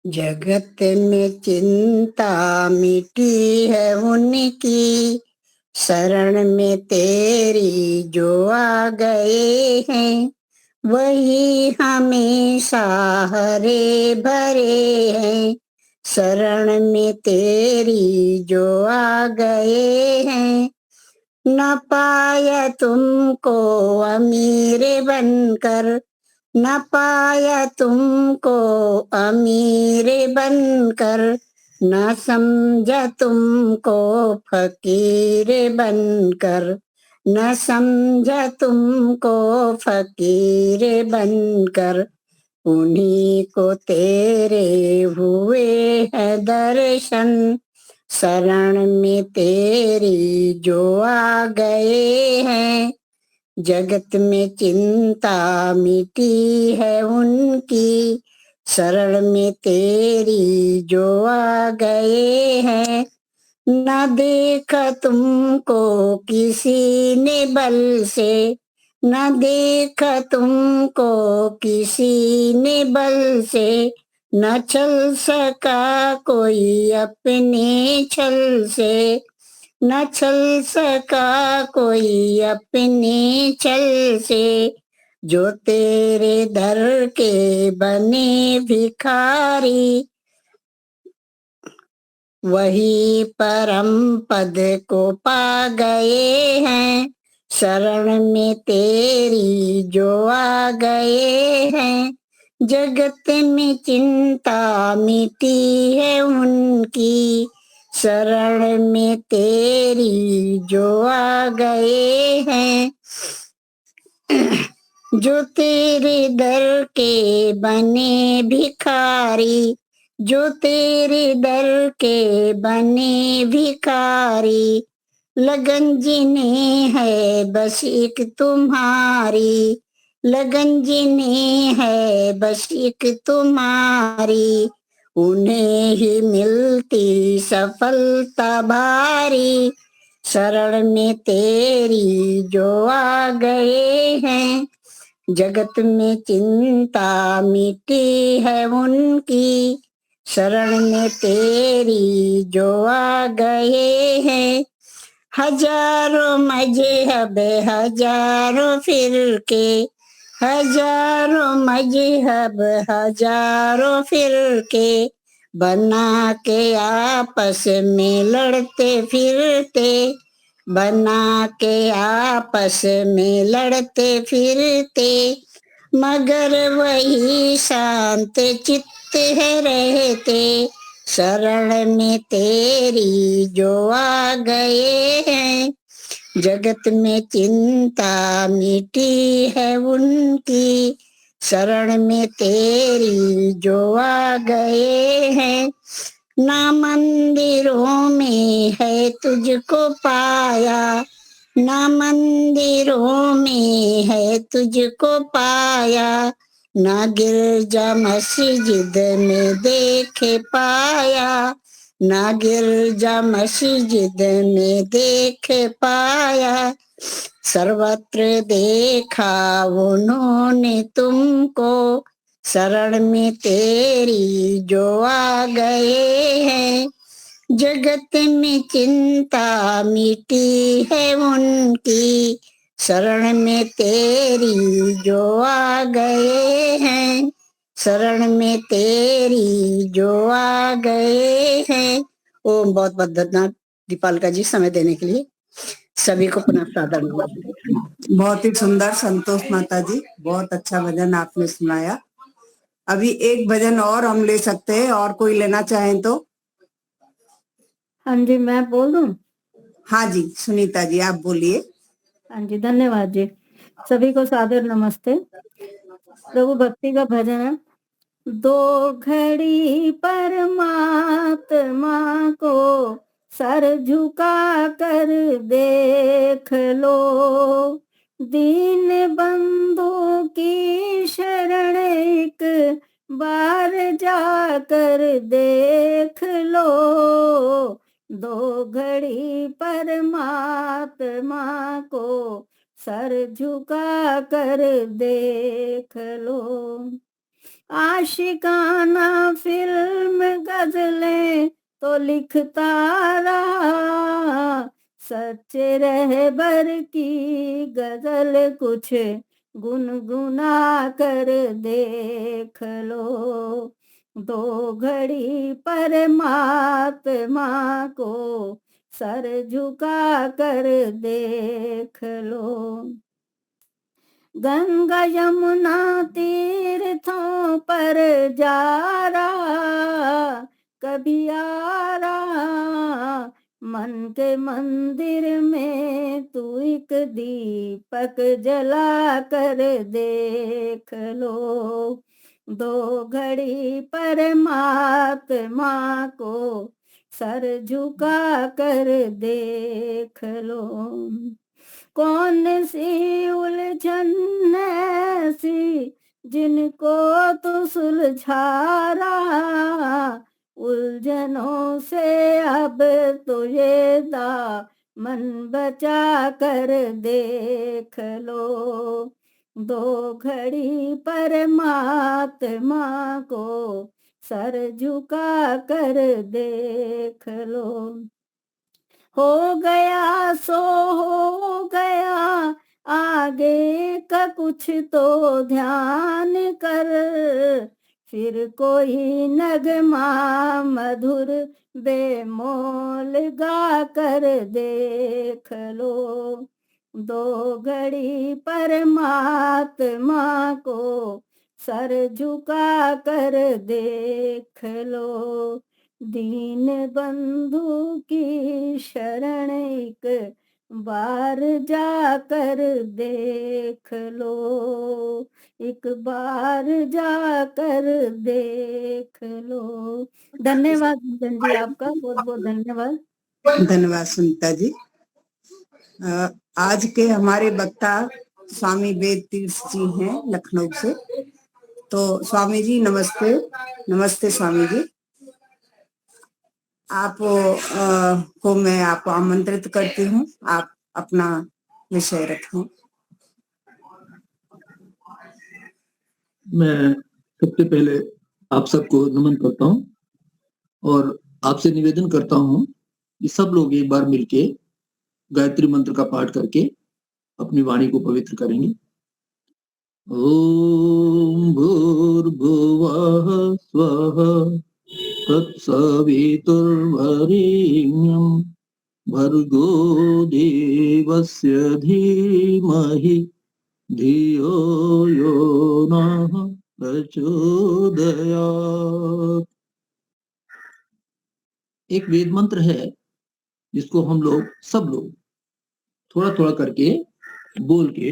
जगत में चिंता मिटी है उनकी, शरण में तेरी जो आ गए हैं, वही हमेशा हरे भरे हैं। शरण में तेरी जो आ गए हैं, न पाया तुमको अमीर बनकर, न पाया तुमको अमीर बनकर, न समझा तुमको फकीर बनकर, न समझा तुमको फकीर बनकर। उन्हीं को तेरे हुए है दर्शन, शरण में तेरी जो आ गए हैं। जगत में चिंता मिटी है उनकी, शरण में तेरी जो आ गए हैं। न देखा तुमको किसी ने बल से, न देखा तुमको किसी ने बल से, न चल सका कोई अपने छल से, न चल सका कोई अपने छल से। जो तेरे दर के बने भिखारी, वही परम पद को पा गए हैं। शरण में तेरी जो आ गए हैं, जगत में चिंता मिटी है उनकी, शरण में तेरी जो आ गए हैं। जो तेरे दर के बने भिखारी, जो तेरे दर के बने भिखारी, लगन जिन्हें है बस एक तुम्हारी, लगन जिन्हें है बस एक तुम्हारी, उन्हें ही मिलती सफलता भारी। शरण में तेरी जो आ गए हैं, जगत में चिंता मिटी है उनकी, शरण में तेरी जो आ गए हैं। हजारों मजहब हजारों फिरके, हजारों मजहब हजारों फिरके, बना के आपस में लड़ते फिरते, बना के आपस में लड़ते फिरते, मगर वही शांत चित्त है रहते। शरण में तेरी जो आ गए हैं, जगत में चिंता मिटी है उनकी, शरण में तेरी जो आ गए हैं। ना मंदिरों में है तुझको पाया, ना मंदिरों में है तुझको पाया, ना गिरजा मस्जिद में देखे पाया, ना गिरजा मस्जिद में देख पाया। सर्वत्र देखा उन्होंने तुमको, शरण में तेरी जो आ गए हैं। जगत में चिंता मिटी है उनकी, शरण में तेरी जो आ गए हैं, शरण में तेरी जो आ गए हैं। ओम बहुत बहुत धन्यवाद दीपालिका जी समय देने के लिए। सभी को पुनः सादर नमस्ते। बहुत ही सुंदर संतोष माता जी, बहुत अच्छा भजन आपने सुनाया। अभी एक भजन और हम ले सकते हैं, और कोई लेना चाहें तो। हाँ जी, मैं बोल दूं? हाँ जी, सुनीता जी आप बोलिए। हाँ जी, धन्यवाद जी। सभी को सादर नमस्ते। प्रभु भक्ति का भजन है। दो घड़ी परमात्मा को सर झुका कर देख लो, दीन बंधु की शरण एक बार जाकर देख लो। दो घड़ी परमात्मा को सर झुका कर देख लो। आशिकाना फिल्म गजलें तो लिखता रहा, सच्चे रहबर की गजल कुछ गुनगुना कर देख लो। दो घड़ी परमात्मा को सर झुका कर देख लो। गंगा यमुना तीर्थों पर जा रहा, कभी आ रहा, मन के मंदिर में तू एक दीपक जला कर देख लो। दो घड़ी परमात्मा को सर झुका कर देख लो। कौन सी उलझन ऐसी जिनको तू सुलझा रहा, उलझनों से अब तुझे दामन बचा कर देख लो। दो घड़ी परमात्मा को सर झुका कर देख लो। हो गया सो हो गया, आगे का कुछ तो ध्यान कर, फिर कोई नगमा मधुर बेमोल गा कर देख लो। दो घड़ी परमात्मा को सर झुका कर देख लो। दीन बंधु की शरण एक बार जाकर देख लो, एक बार जाकर देख लो। धन्यवाद भूषण जी, आपका बहुत बहुत धन्यवाद। धन्यवाद सुनीता जी। आज के हमारे वक्ता स्वामी वेद तीर्थ जी हैं लखनऊ से। तो स्वामी जी नमस्ते। नमस्ते स्वामी जी। आप को मैं आपको आमंत्रित करती हूँ, आप अपना विषय रखें। मैं सबसे पहले आप सबको नमन करता हूँ और आपसे निवेदन करता हूँ कि सब लोग एक बार मिलके गायत्री मंत्र का पाठ करके अपनी वाणी को पवित्र करेंगे। ओम भूर्भुवः स्वः तत्सवितुर्वरेण्यं भर्गो देवस्य धीमहि धियो यो नः प्रचोदयात्। एक वेद मंत्र है जिसको हम लोग सब लोग थोड़ा थोड़ा करके बोल के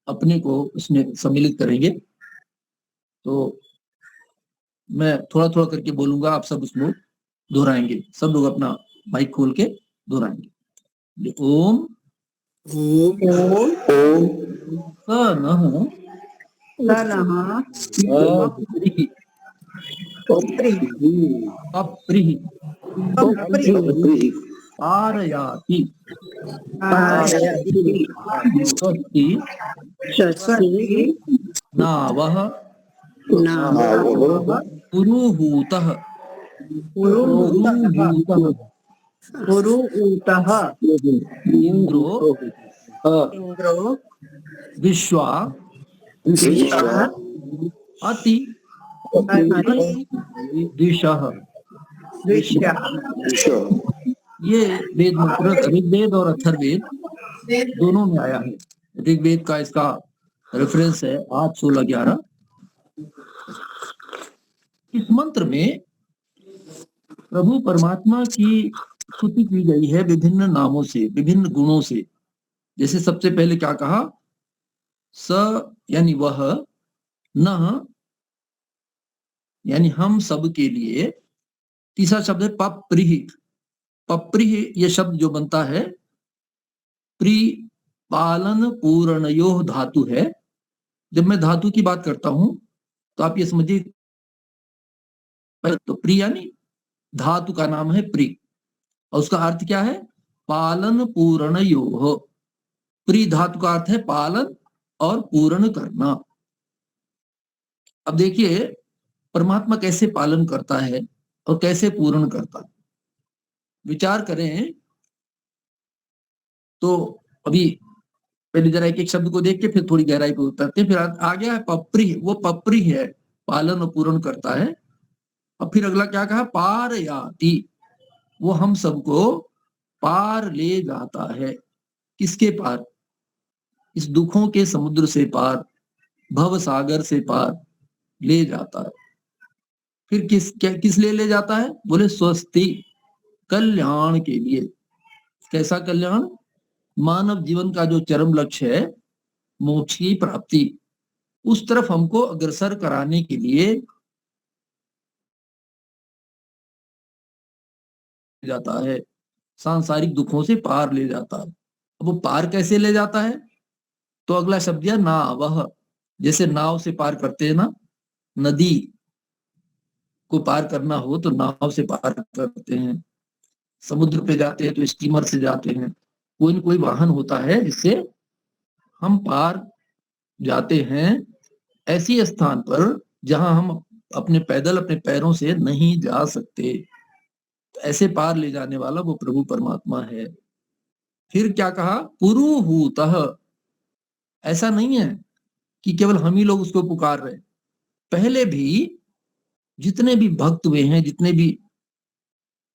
अपने को उसमें सम्मिलित करेंगे। तो मैं थोड़ा थोड़ा करके बोलूंगा, आप सब उसमें दोहराएंगे। सब लोग अपना माइक खोल के दोहराएंगे। ओम ओम सनः अप्रिहि पारयाति स्वस्ति नावः पुरुहूतः इंद्रो विश्वा अति दिशः। ये वेद मंत्र ऋग्वेद और अथर्ववेद दोनों में आया है। ऋग्वेद का इसका रेफरेंस है 8:16-11। इस मंत्र में प्रभु परमात्मा की स्तुति की गई है विभिन्न नामों से, विभिन्न गुणों से। जैसे सबसे पहले क्या कहा, स यानी वह, न यानी हम सब के लिए। तीसरा शब्द है पप्रिह। पप्रिह ये शब्द जो बनता है प्री पालन पूर्णयोः धातु है। जब मैं धातु की बात करता हूं तो आप ये समझिए, तो प्री यानी धातु का नाम है प्री, और उसका अर्थ क्या है, पालन पूर्णयोः। प्री धातु का अर्थ है पालन और पूर्ण करना। अब देखिए परमात्मा कैसे पालन करता है और कैसे पूर्ण करता है, विचार करें तो। अभी पहले जरा एक एक शब्द को देख के फिर थोड़ी गहराई पे उतरते हैं। फिर आ गया है पपरी, वो पपरी है, पालन और पूर्ण करता है। और फिर अगला क्या कहा, पार याति, वो हम सबको पार ले जाता है। किसके पार? इस दुखों के समुद्र से पार, भव सागर से पार ले जाता है। फिर किस लिए ले जाता है? बोले स्वस्ति, कल्याण के लिए। कैसा कल्याण? मानव जीवन का जो चरम लक्ष्य है मोक्ष की प्राप्ति, उस तरफ हमको अग्रसर कराने के लिए जाता है, सांसारिक दुखों से पार ले जाता है। अब वो पार कैसे ले जाता है? तो अगला शब्द है नावह। जैसे नाव से पार करते हैं ना, नदी को पार करना हो तो नाव से पार करते हैं, समुद्र पे जाते हैं तो स्टीमर से जाते हैं, कोई न कोई वाहन होता है जिससे हम पार जाते हैं ऐसी स्थान पर जहां हम अपने पैरों से नहीं जा सकते। तो ऐसे पार ले जाने वाला वो प्रभु परमात्मा है। फिर क्या कहा, पुरुहूतः। ऐसा नहीं है कि केवल हम ही लोग उसको पुकार रहे, पहले भी जितने भी भक्त हुए हैं, जितने भी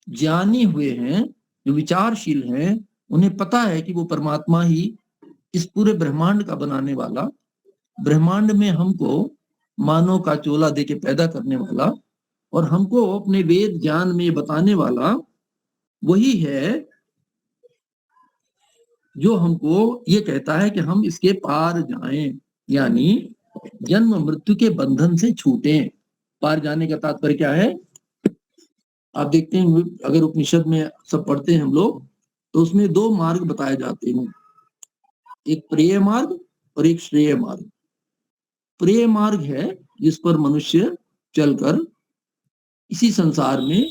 ज्ञानी हुए हैं, जो विचारशील हैं, उन्हें पता है कि वो परमात्मा ही इस पूरे ब्रह्मांड का बनाने वाला, ब्रह्मांड में हमको मानव का चोला देके पैदा करने वाला और हमको अपने वेद ज्ञान में बताने वाला वही है जो हमको ये कहता है कि हम इसके पार जाएं, यानी जन्म मृत्यु के बंधन से छूटें। पार जाने का तात्पर्य क्या है? आप देखते हैं अगर उपनिषद में सब पढ़ते हैं हम लोग तो उसमें दो मार्ग बताए जाते हैं, एक प्रिय मार्ग और एक श्रेय मार्ग। प्रिय मार्ग है जिस पर मनुष्य चलकर इसी संसार में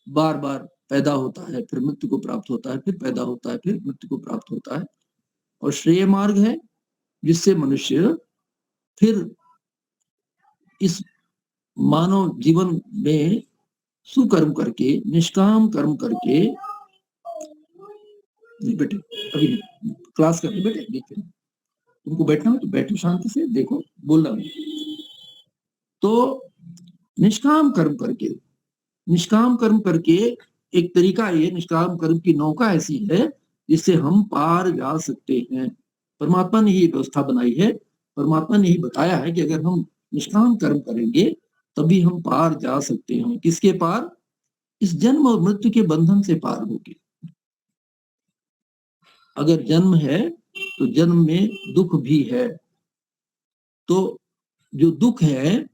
बार बार पैदा होता है, फिर मृत्यु को प्राप्त होता है, फिर पैदा होता है, फिर मृत्यु को प्राप्त होता है। और श्रेय मार्ग है जिससे मनुष्य फिर इस मानव जीवन में सुकर्म करके, निष्काम कर्म करके, बेटे अभी क्लास करके बेटे देखते, तुमको बैठना हो तो बैठो शांति से, देखो बोलना नहीं। तो निष्काम कर्म करके एक तरीका ये, निष्काम कर्म की नौका ऐसी है जिससे हम पार जा सकते हैं। परमात्मा ने ही व्यवस्था बनाई है, परमात्मा ने ही बताया है कि अगर हम निष्काम कर्म करेंगे तभी हम पार जा सकते हैं। किसके पार? इस जन्म और मृत्यु के बंधन से पार होके। अगर जन्म है तो जन्म में दुख भी है, तो जो दुख है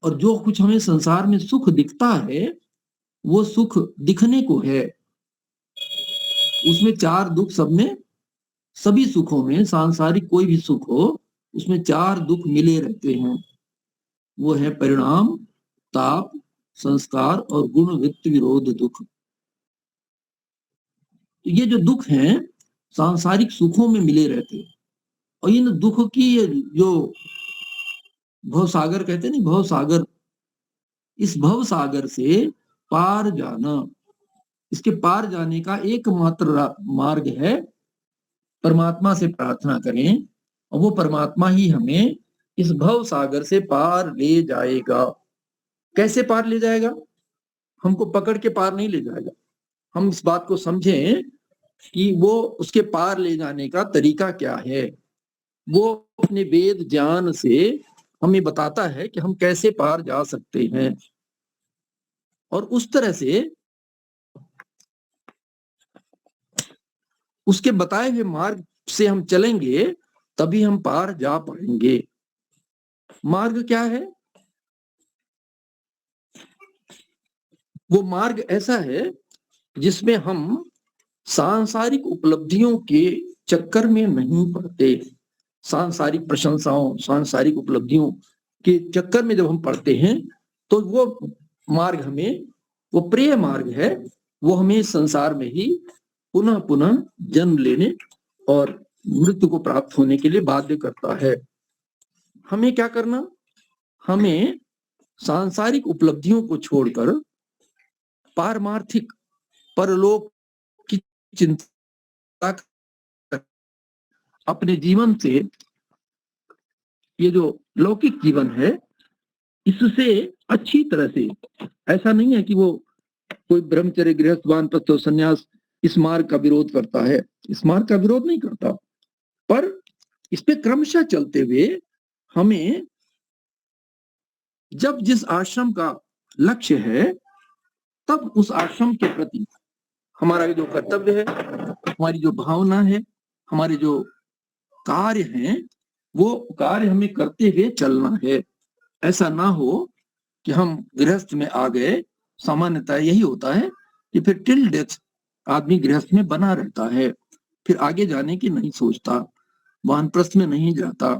और जो कुछ हमें संसार में सुख दिखता है वो सुख दिखने को है, उसमें चार दुख, सब में, सभी सुखों में, सांसारिक कोई भी सुख हो उसमें चार दुख मिले रहते हैं। वो है परिणाम, ताप, संस्कार और गुण वृत्ति विरोध दुख। तो ये जो दुख हैं सांसारिक सुखों में मिले रहते हैं और इन दुख की जो भव सागर कहते हैं ना, भव सागर, इस भव सागर से पार जाना, इसके पार जाने का एकमात्र मार्ग है परमात्मा से प्रार्थना करें और वो परमात्मा ही हमें इस भव सागर से पार ले जाएगा। कैसे पार ले जाएगा? हमको पकड़ के पार नहीं ले जाएगा। हम इस बात को समझें कि वो उसके पार ले जाने का तरीका क्या है। वो अपने वेद ज्ञान से हमें बताता है कि हम कैसे पार जा सकते हैं और उस तरह से उसके बताए हुए मार्ग से हम चलेंगे तभी हम पार जा पाएंगे। मार्ग क्या है? वो मार्ग ऐसा है जिसमें हम सांसारिक उपलब्धियों के चक्कर में नहीं पड़ते। सांसारिक प्रशंसाओं, सांसारिक उपलब्धियों के चक्कर में जब हम पड़ते हैं तो वो मार्ग हमें, वो प्रिय मार्ग है, वो हमें संसार में ही पुनः पुनः जन्म लेने और मृत्यु को प्राप्त होने के लिए बाध्य करता है। हमें क्या करना? हमें सांसारिक उपलब्धियों को छोड़कर पारमार्थिक परलोक की चिंता कर अपने जीवन से, ये जो लौकिक जीवन है इससे अच्छी तरह से, ऐसा नहीं है कि वो कोई ब्रह्मचर्य, गृहस्थ, वानप्रस्थ और संन्यास इस मार्ग का विरोध करता है, इस मार्ग का विरोध नहीं करता, पर इस पे क्रमशः चलते हुए हमें जब जिस आश्रम का लक्ष्य है तब उस आश्रम के प्रति हमारा जो कर्तव्य है, हमारी जो भावना है, हमारे जो कार्य हैं, वो कार्य हमें करते हुए चलना है। ऐसा ना हो कि हम गृहस्थ में आ गए, सामान्यतः यही होता है कि फिर टिल डेथ आदमी गृहस्थ में बना रहता है, फिर आगे जाने की नहीं सोचता, वानप्रस्थ में नहीं जाता।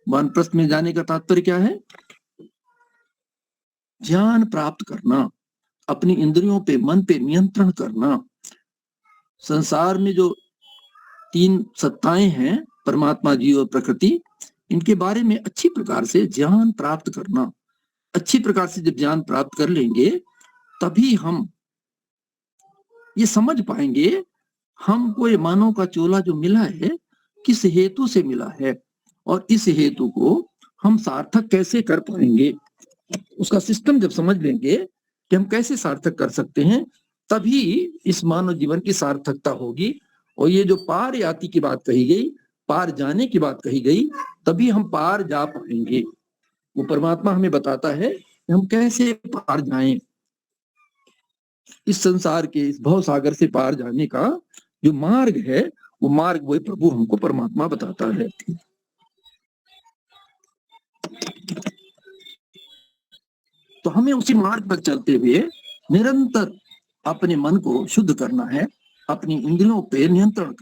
वानप्रस्थ में जाने का तात्पर्य क्या है? ज्ञान प्राप्त करना, अपनी इंद्रियों पे, मन पे नियंत्रण करना। संसार में जो तीन सत्ताएं हैं, परमात्मा, जीव और प्रकृति, इनके बारे में अच्छी प्रकार से ज्ञान प्राप्त करना। अच्छी प्रकार से जब ज्ञान प्राप्त कर लेंगे तभी हम ये समझ पाएंगे हमको ये मानव का चोला जो मिला है किस हेतु से मिला है, और इस हेतु को हम सार्थक कैसे कर पाएंगे। उसका सिस्टम जब समझ लेंगे कि हम कैसे सार्थक कर सकते हैं, तभी इस मानव जीवन की सार्थकता होगी। और ये जो पार याति की बात कही गई, पार जाने की बात कही गई, तभी हम पार जा पाएंगे। वो परमात्मा हमें बताता है कि हम कैसे पार जाएं। इस संसार के, इस भव सागर से पार जाने का जो मार्ग है, वो मार्ग वही प्रभु हमको, परमात्मा बताता है। तो हमें उसी मार्ग पर चलते हुए निरंतर अपने मन को शुद्ध करना है, अपनी इंद्रियों पे नियंत्रण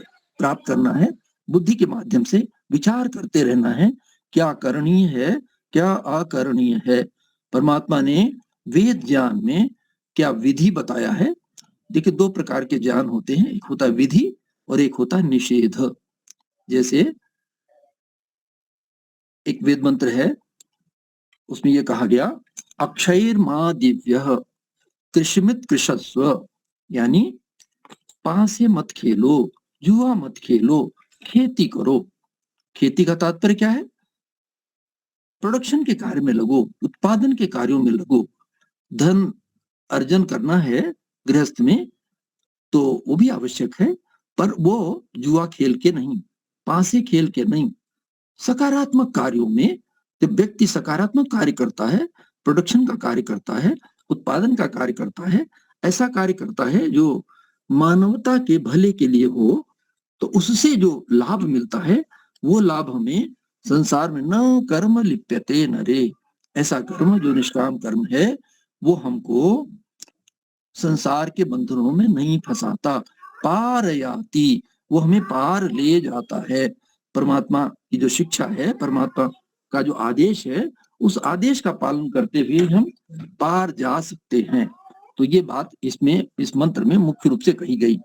प्राप्त करना है, बुद्धि के माध्यम से विचार करते रहना है, क्या करणीय है, क्या अकरणीय है। परमात्मा ने वेद ज्ञान में क्या विधि बताया है। देखिए, दो प्रकार के ज्ञान होते हैं, एक होता है विधि और एक होता है निषेध। जैसे एक वेद मंत्र है, उसमें यह कहा गया, अक्षैर मा दिव्य कृषमित कृषस्व, यानी पास से मत खेलो, जुआ मत खेलो, खेती करो। खेती का तात्पर्य क्या है? प्रोडक्शन के कार्य में लगो, उत्पादन के कार्यों में लगो। धन अर्जन करना है गृहस्थ में तो वो भी आवश्यक है, पर वो जुआ खेल के नहीं, पासे खेल के नहीं। सकारात्मक कार्यों में जब व्यक्ति सकारात्मक कार्य करता है, प्रोडक्शन का कार्य करता है, उत्पादन का कार्य करता है, ऐसा कार्य करता है जो मानवता के भले के लिए हो, तो उससे जो लाभ मिलता है वो लाभ हमें संसार में न कर्म लिप्यते नरे, ऐसा कर्म जो निष्काम कर्म है वो हमको संसार के बंधनों में नहीं फंसाता। पार याति, वो हमें पार ले जाता है। परमात्मा की जो शिक्षा है, परमात्मा का जो आदेश है, उस आदेश का पालन करते हुए हम पार जा सकते हैं। तो ये बात इसमें, इस मंत्र में मुख्य रूप से कही गई।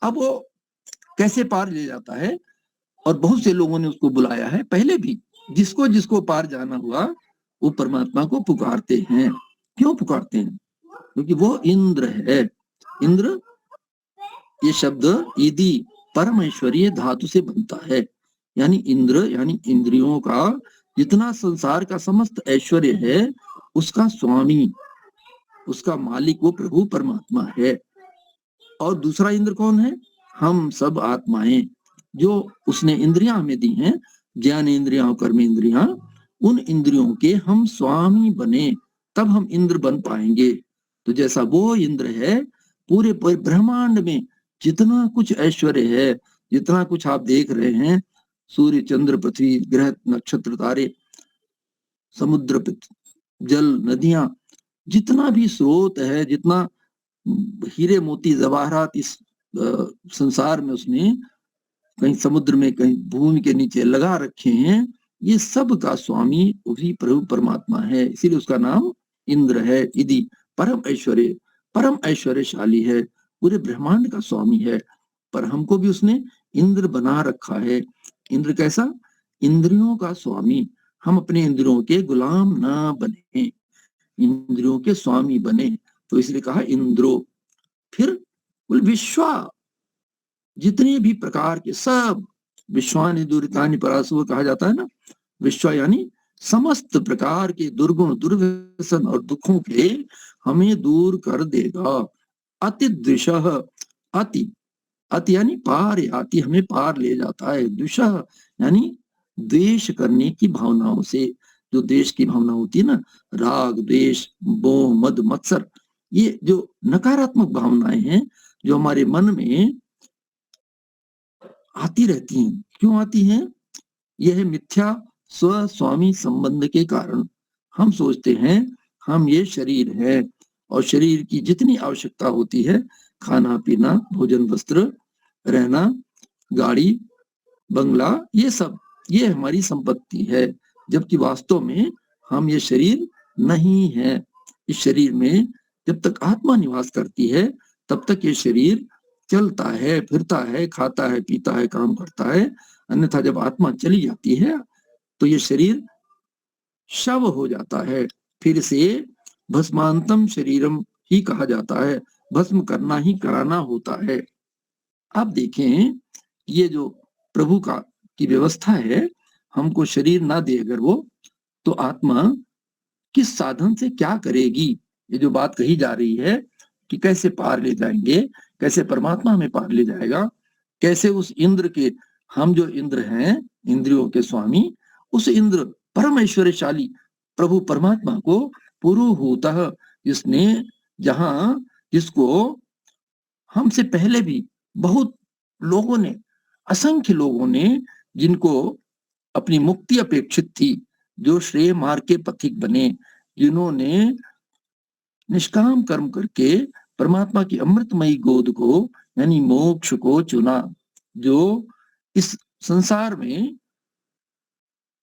अब वो कैसे पार ले जाता है, और बहुत से लोगों ने उसको बुलाया है, पहले भी जिसको जिसको पार जाना हुआ वो परमात्मा को पुकारते हैं। क्यों पुकारते हैं? क्योंकि वो इंद्र है। इंद्र, ये शब्द इदी परमेश्वरीय धातु से बनता है, यानी इंद्र यानी इंद्रियों का जितना संसार का समस्त ऐश्वर्य है उसका स्वामी, उसका मालिक वो प्रभु परमात्मा है। और दूसरा इंद्र कौन है? हम सब आत्माएं, जो उसने इंद्रियां हमें दी हैं, ज्ञान इंद्रियां और कर्म इंद्रियां, उन इंद्रियों के हम स्वामी बने, तब हम इंद्र बन पाएंगे। तो जैसा वो इंद्र है, पूरे ब्रह्मांड में जितना कुछ ऐश्वर्य है, जितना कुछ आप देख रहे हैं, सूर्य, चंद्र, पृथ्वी, ग्रह, नक्षत्र, तारे, समुद्र, जल, नदियां, जितना भी स्रोत है, जितना हीरे मोती जवाहरात इस संसार में उसने कहीं समुद्र में, कहीं भूमि के नीचे लगा रखे हैं, ये सब का स्वामी वही प्रभु परमात्मा है। इसीलिए उसका नाम इंद्र है। इदी परम ऐश्वर्य, परम ऐश्वर्यशाली है, पूरे ब्रह्मांड का स्वामी है। पर हमको भी उसने इंद्र बना रखा है। इंद्र कैसा? इंद्रियों का स्वामी, हम अपने इंद्रियों के गुलाम ना बने, इंद्रियों के स्वामी बने। तो इसलिए कहा इंद्रो। फिर बोल विश्वा, जितने भी प्रकार के सब, विश्वानि दुरितानि परासुव कहा जाता है ना, विश्व यानी समस्त प्रकार के दुर्गुण दुर्व्यसन और दुखों के हमें दूर कर देगा। अति द्विषः, अति, अति यानी पार, अति हमें पार ले जाता है। द्विषः यानी द्वेष करने की भावनाओं से, जो द्वेष की भावना होती है ना, राग द्वेष मोह मद मत्सर, ये जो नकारात्मक भावनाएं हैं जो हमारे मन में आती रहती हैं। क्यों आती हैं? यह मिथ्या स्व स्वामी संबंध के कारण हम सोचते हैं हम ये शरीर है, और शरीर की जितनी आवश्यकता होती है, खाना पीना भोजन वस्त्र रहना गाड़ी बंगला, ये सब ये हमारी संपत्ति है। जबकि वास्तव में हम ये शरीर नहीं है। इस शरीर में जब तक आत्मा निवास करती है तब तक ये शरीर चलता है, फिरता है, खाता है, पीता है, काम करता है। अन्यथा जब आत्मा चली जाती है तो ये शरीर शव हो जाता है। फिर से भस्मांतम शरीरम ही कहा जाता है, भस्म करना ही कराना होता है। आप देखें, ये जो प्रभु का की व्यवस्था है, हमको शरीर ना दे अगर वो, तो आत्मा किस साधन से क्या करेगी? ये जो बात कही जा रही है कि कैसे पार ले जाएंगे, कैसे परमात्मा हमें पार ले जाएगा, कैसे उस इंद्र के, हम जो इंद्र हैं इंद्रियों के स्वामी, उस इंद्र परम ऐश्वर्यशाली प्रभु परमात्मा को पुरुहूतः, जिसने जहां जिसको हमसे पहले भी बहुत लोगों ने, असंख्य लोगों ने, जिनको अपनी मुक्ति अपेक्षित थी, जो श्रेय मार्ग के पथिक बने, जिन्होंने निष्काम कर्म करके परमात्मा की अमृतमयी गोद को यानी मोक्ष को चुना, जो इस संसार में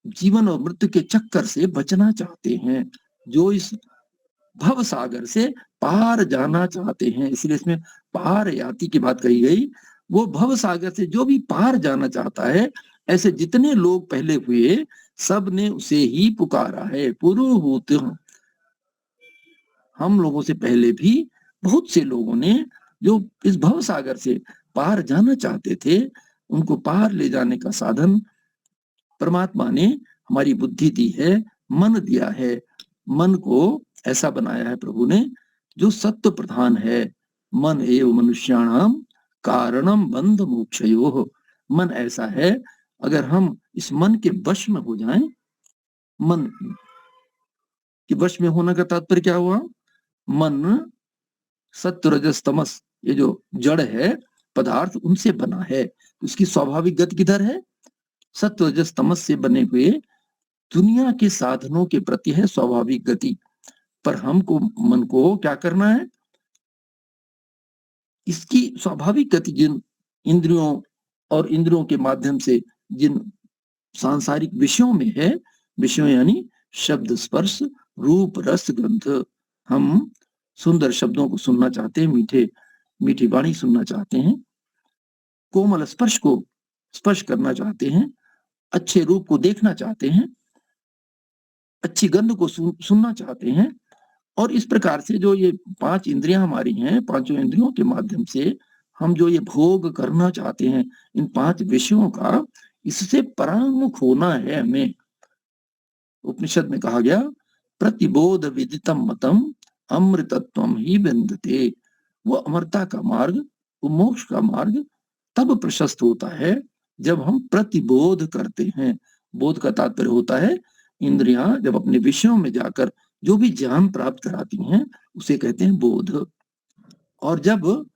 जीवन और मृत्यु के चक्कर से बचना चाहते हैं, जो इस भव सागर से पार जाना चाहते हैं। इसलिए इसमें पार याति की बात कही गई। वो भव सागर से जो भी पार जाना चाहता है, ऐसे जितने लोग पहले हुए सब ने उसे ही पुकारा है। पुरुहूत, हम लोगों से पहले भी बहुत से लोगों ने जो इस भव सागर से पार जाना चाहते थे, उनको पार ले जाने का साधन परमात्मा ने हमारी बुद्धि दी है, मन दिया है। मन को ऐसा बनाया है प्रभु ने जो सत्व प्रधान है। मन एव मनुष्याणाम कारणम बंध मोक्षयोः। मन ऐसा है, अगर हम इस मन के वश में हो जाएं, मन के वश में होने का तात्पर्य क्या हुआ? मन सत्व रजस तमस, ये जो जड़ है पदार्थ, उनसे बना है। उसकी स्वाभाविक गति किधर है? सत्व रजस तमस से बने हुए दुनिया के साधनों के प्रति है स्वाभाविक गति। पर हमको मन को क्या करना है? इसकी स्वाभाविक गति जिन इंद्रियों और इंद्रियों के माध्यम से जिन सांसारिक विषयों में है, विषयों यानी शब्द स्पर्श रूप रस गंध, हम सुंदर शब्दों को सुनना चाहते हैं, मीठे मीठी वाणी सुनना चाहते हैं, कोमल स्पर्श को स्पर्श करना चाहते हैं, अच्छे रूप को देखना चाहते हैं, अच्छी गंध को सुनना चाहते हैं। और इस प्रकार से जो ये पांच इंद्रियां हमारी हैं, पांचों इंद्रियों के माध्यम से हम जो ये भोग करना चाहते हैं, इन पांच विषयों का, इससे परामुख होना है हमें। उपनिषद में कहा गया, प्रतिबोध विदितम मतम अमृतत्वम ही बंधते। वो अमरता का मार्ग, वो मोक्ष का मार्ग तब प्रशस्त होता है जब हम प्रतिबोध करते हैं। बोध का तात्पर्य होता है इंद्रियां जब अपने विषयों में जाकर जो भी ज्ञान प्राप्त कराती हैं, उसे कहते हैं बोध। और जब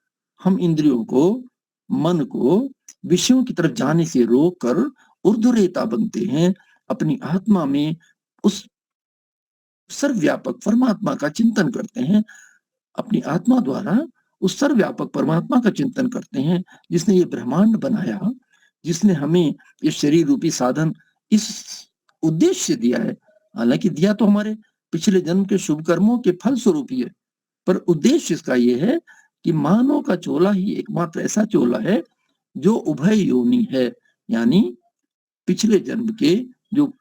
हम इंद्रियों को, मन को विषयों की तरफ जाने से रोककर ऊर्ध्वरेता बनते हैं, अपनी आत्मा में उस सर्वव्यापक परमात्मा का चिंतन करते हैं, अपनी आत्मा द्वारा उस सर्वव्यापक परमात्मा का चिंतन करते हैं, जिसने ये ब्रह्मांड बनाया, जिसने हमें ये शरीर रूपी साधन इस उद्देश्य से दिया है। हालांकि दिया तो हमारे पिछले जन्म के शुभ कर्मों के फल स्वरूप ही है, पर उद्देश्य इसका ये है कि मानव का चोला ही एकमात्र ऐसा चोला है जो उभय योनि है, यानी पिछले जन्म के जो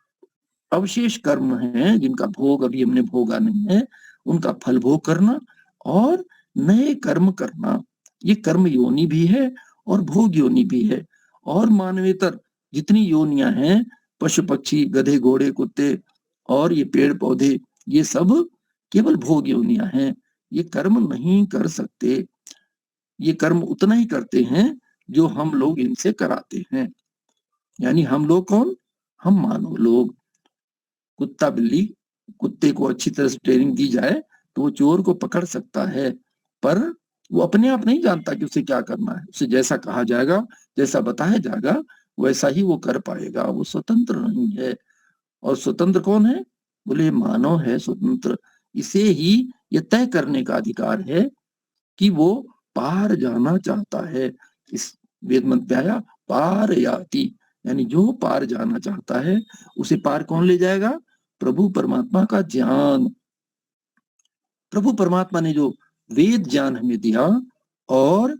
अवशेष कर्म हैं जिनका भोग अभी हमने भोगा नहीं है, उनका फल भोग करना और नए कर्म करना। ये कर्म योनि भी है और भोग योनि भी है। और मानवेतर जितनी योनियां हैं, पशु पक्षी गधे घोड़े कुत्ते और ये पेड़ पौधे, ये सब केवल भोग योनियां हैं। ये कर्म नहीं कर सकते, ये कर्म उतना ही करते हैं जो हम लोग इनसे कराते हैं। यानी हम लोग कौन? हम मानव लोग। कुत्ता बिल्ली, कुत्ते को अच्छी तरह से ट्रेनिंग दी जाए तो वो चोर को पकड़ सकता है, पर वो अपने आप नहीं जानता कि उसे क्या करना है। उसे जैसा कहा जाएगा, जैसा बताया जाएगा, वैसा ही वो कर पाएगा। वो स्वतंत्र नहीं है। और स्वतंत्र कौन है? बोले मानव है स्वतंत्र। इसे ही ये तय करने का अधिकार है कि वो पार जाना चाहता है। इस वेद मंत्र में आया पार याति, यानी जो पार जाना चाहता है उसे पार कौन ले जाएगा? प्रभु परमात्मा का ज्ञान। प्रभु परमात्मा ने जो वेद ज्ञान हमें दिया, और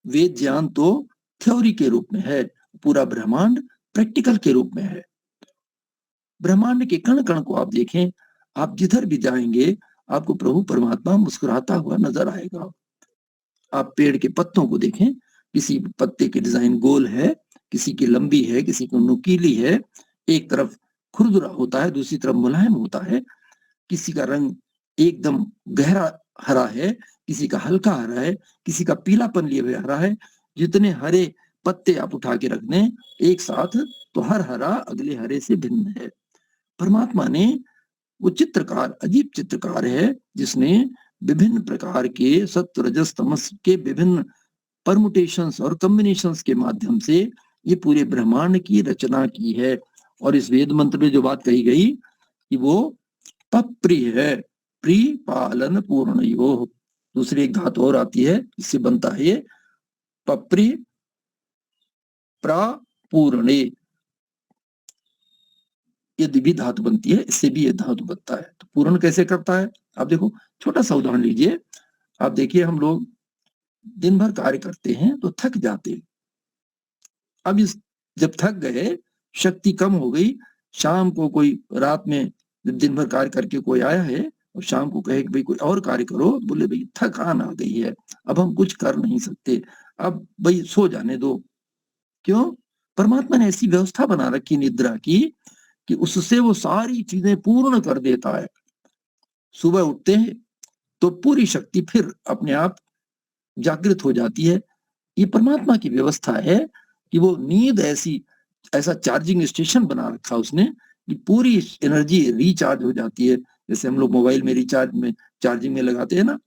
वेद ज्ञान तो थ्योरी के रूप में है, पूरा ब्रह्मांड प्रैक्टिकल के रूप में है। ब्रह्मांड के कण कण को आप देखें, आप जिधर भी जाएंगे आपको प्रभु परमात्मा मुस्कुराता हुआ नजर आएगा। आप पेड़ के पत्तों को देखें, किसी पत्ते की डिजाइन गोल है, किसी की लंबी है, किसी की नुकीली है, एक तरफ खुरदुरा होता है, दूसरी तरफ मुलायम होता है, किसी का रंग एकदम गहरा हरा है, किसी का हल्का हरा है, किसी का पीलापन लिए हुए हरा है। जितने हरे पत्ते आप उठा के रख दें एक साथ, तो हर हरा अगले हरे से भिन्न है। परमात्मा ने, वो चित्रकार अजीब चित्रकार है, जिसने विभिन्न प्रकार के सत्व रजस तमस के विभिन्न परमुटेशंस और कॉम्बिनेशंस के माध्यम से ये पूरे ब्रह्मांड की रचना की है। और इस वेद मंत्र में जो बात कही गई कि वो पप्री है, प्री पालन पूर्णयो। दूसरी एक धातु और आती है, इससे बनता है ये पप्री प्रापूर्णे, ये भी धातु बनती है, इससे भी ये धातु बनता है। तो पूर्ण कैसे करता है? आप देखो, छोटा सा उदाहरण लीजिए। आप देखिए, हम लोग दिन भर कार्य करते हैं तो थक जाते हैं। अब इस जब थक गए, शक्ति कम हो गई, शाम को कोई रात में जब दिन भर कार्य करके कोई आया है और शाम को कहे कि भाई कोई और कार्य करो, बोले भाई थकान आ गई है, अब हम कुछ कर नहीं सकते, अब भाई सो जाने दो। क्यों? परमात्मा ने ऐसी व्यवस्था बना रखी निद्रा की कि उससे वो सारी चीजें पूर्ण कर देता है। सुबह उठते हैं तो पूरी शक्ति फिर अपने आप जागृत हो जाती है। ये परमात्मा की व्यवस्था है कि वो नींद ऐसा चार्जिंग स्टेशन बना रखा उसने कि पूरी एनर्जी रिचार्ज हो जाती है। जैसे हम लोग मोबाइल में चार्जिंग में लगाते हैं ना,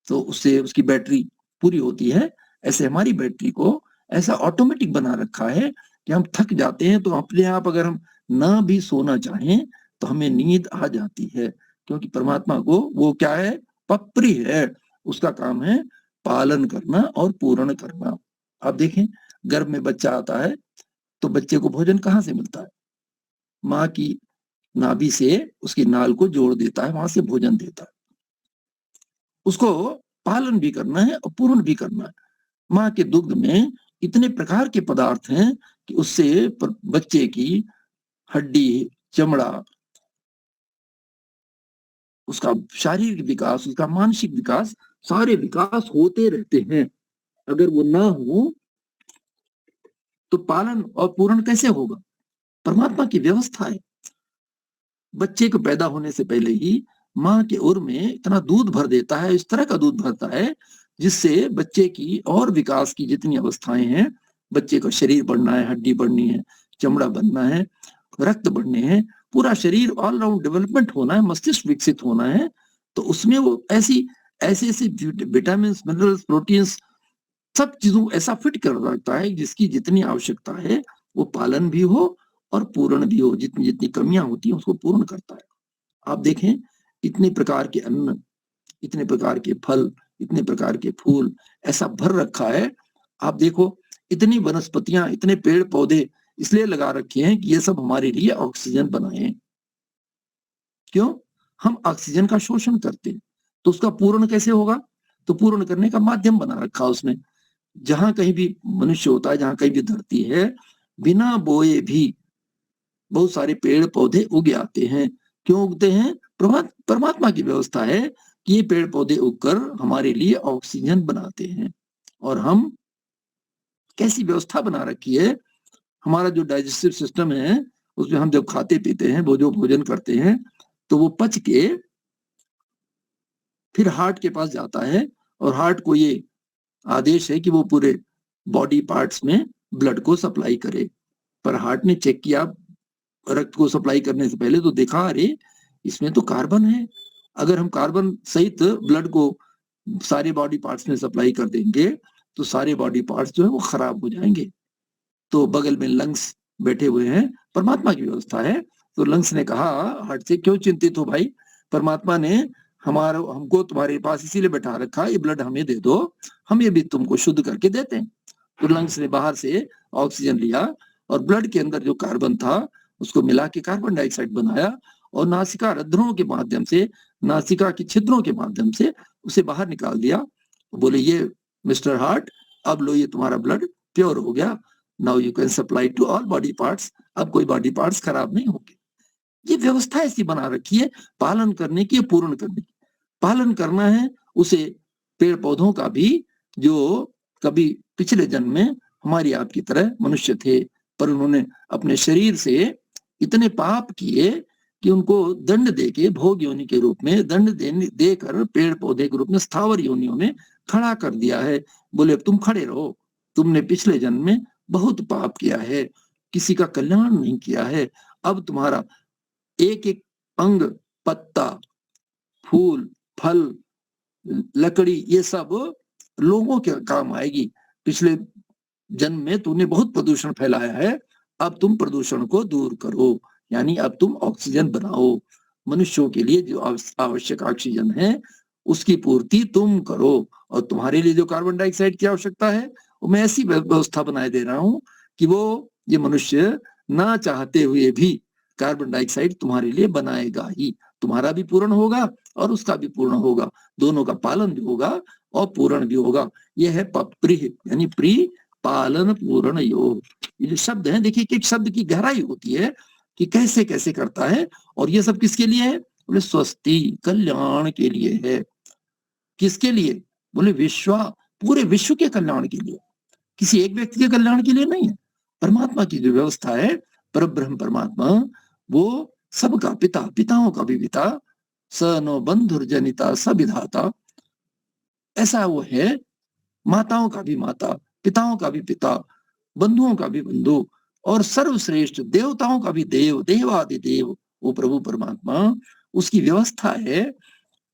तो उससे उसकी बैटरी पूरी होती है। ऐसे हमारी बैटरी को ऐसा ऑटोमेटिक बना रखा है कि हम थक जाते हैं तो अपने आप, अगर हम ना भी सोना चाहें तो हमें नींद आ जाती है। क्योंकि परमात्मा को वो क्या है? पप्री है। उसका काम है पालन करना और पूर्ण करना। आप देखें, गर्भ में बच्चा आता है तो बच्चे को भोजन कहाँ से मिलता है? माँ की नाभि से उसकी नाल को जोड़ देता है, वहां से भोजन देता है। उसको पालन भी करना है और पूर्ण भी करना है। माँ के दुग्ध में इतने प्रकार के पदार्थ हैं कि उससे बच्चे की हड्डी, चमड़ा, उसका शारीरिक विकास, उसका मानसिक विकास, सारे विकास होते रहते हैं। अगर वो ना हो तो पालन और पूर्ण कैसे होगा? परमात्मा की व्यवस्था है। बच्चे को पैदा होने से पहले ही माँ के उर में इतना दूध भर देता है, इस तरह का दूध भरता है जिससे बच्चे की और विकास की जितनी अवस्थाएं हैं, बच्चे का शरीर बढ़ना है, हड्डी बढ़नी है, चमड़ा बनना है, रक्त बढ़ने हैं, पूरा शरीर ऑल राउंड डेवलपमेंट होना है, मस्तिष्क विकसित होना है, तो उसमें वो ऐसी ऐसे ऐसे विटामिन, मिनरल्स, प्रोटीन्स, सब चीजों ऐसा फिट कर रखता है जिसकी जितनी आवश्यकता है वो पालन भी हो और पूर्ण भी हो। जितनी जितनी कमियां होती हैं उसको पूर्ण करता है। आप देखें, इतने प्रकार के अन्न, इतने प्रकार के फल, इतने प्रकार के फूल ऐसा भर रखा है। आप देखो, इतनी वनस्पतियां, इतने पेड़ पौधे इसलिए लगा रखे हैं कि ये सब हमारे लिए ऑक्सीजन बनाए। क्यों? हम ऑक्सीजन का शोषण करते हैं, तो उसका पूर्ण कैसे होगा? तो पूर्ण करने का माध्यम बना रखा उसने। जहां कहीं भी मनुष्य होता है, जहां कहीं भी धरती है, बिना बोए भी बहुत सारे पेड़ पौधे उगे आते हैं। क्यों उगते हैं? परमात्मा की व्यवस्था है कि ये पेड़ पौधे उगकर हमारे लिए ऑक्सीजन बनाते हैं। और हम कैसी व्यवस्था बना रखी है, हमारा जो डाइजेस्टिव सिस्टम है उसमें हम जब खाते पीते हैं, वो जो भोजन करते हैं, तो वो पच के फिर हार्ट के पास जाता है और हार्ट को ये आदेश है कि वो पूरे बॉडी पार्ट्स में ब्लड को सप्लाई करे। पर हार्ट ने चेक किया रक्त को सप्लाई करने से पहले, तो देखा अरे इसमें तो कार्बन है, अगर हम कार्बन सहित ब्लड को सारे बॉडी पार्ट्स में सप्लाई कर देंगे तो सारे बॉडी पार्ट्स जो है वो खराब हो जाएंगे। तो बगल में लंग्स बैठे हुए हैं, परमात्मा की व्यवस्था है। तो लंग्स ने कहा हार्ट से, क्यों चिंतित हो भाई, परमात्मा ने हमको तुम्हारे पास इसीलिए बैठा रखा, ये ब्लड हमें दे दो, हम ये भी तुमको शुद्ध करके देते हैं। तो लंग्स ने बाहर से ऑक्सीजन लिया और ब्लड के अंदर जो कार्बन था उसको मिला के कार्बन डाइऑक्साइड बनाया और नासिका रंध्रों के माध्यम से, नासिका की छिद्रों के माध्यम से उसे बाहर निकाल दिया। बोले ये मिस्टर हार्ट, अब लो ये तुम्हारा ब्लड प्योर हो गया, now you can supply to all body parts, अब कोई बॉडी पार्ट्स खराब नहीं होंगे। ये व्यवस्था ऐसी बना रखी है पालन करने की, पूर्ण करने की। पालन करना है उसे पेड़ पौधों का भी, जो कभी पिछले जन्म में हमारी आपकी तरह मनुष्य थे, पर उन्होंने अपने शरीर से इतने पाप किए कि उनको दंड देके भोग योनि के रूप में दंड देकर पेड़ पौधे के रूप में स्थावर योनियों में खड़ा कर दिया है। बोले अब तुम खड़े रहो, तुमने पिछले जन्म में बहुत पाप किया है, किसी का कल्याण नहीं किया है, अब तुम्हारा एक एक अंग, पत्ता, फूल, फल, लकड़ी, ये सब लोगों के काम आएगी। पिछले जन्म में तूने बहुत प्रदूषण फैलाया है, अब तुम प्रदूषण को दूर करो, यानी अब तुम ऑक्सीजन बनाओ। मनुष्यों के लिए जो आवश्यक ऑक्सीजन है उसकी पूर्ति तुम करो, और तुम्हारे लिए जो कार्बन डाइऑक्साइड की आवश्यकता है वो मैं ऐसी व्यवस्था बनाए दे रहा हूं कि वो ये मनुष्य ना चाहते हुए भी कार्बन डाइऑक्साइड तुम्हारे लिए बनाएगा ही। तुम्हारा भी पूर्ण होगा और उसका भी पूर्ण होगा, दोनों का पालन भी होगा और पूर्ण भी होगा। यह है पप्रिह, यानी प्री पालन पूर्ण योग। ये जो शब्द है, देखिए कि एक शब्द की गहराई होती है कि कैसे कैसे करता है। और ये सब किसके लिए है? बोले स्वस्ति, कल्याण के लिए है। किसके लिए? बोले विश्व, पूरे विश्व के कल्याण के लिए, किसी एक व्यक्ति के कल्याण के लिए नहीं है। परमात्मा की जो व्यवस्था है, परब्रह्म परमात्मा, वो सबका पिता, पिताओं का भी पिता, स नो बंधुर जनिता स विधाता, ऐसा वो है। माताओं का भी माता, पिताओं का भी पिता, बंधुओं का भी बंधु, और सर्वश्रेष्ठ देवताओं का भी देव, देवादि देव वो प्रभु परमात्मा। उसकी व्यवस्था है,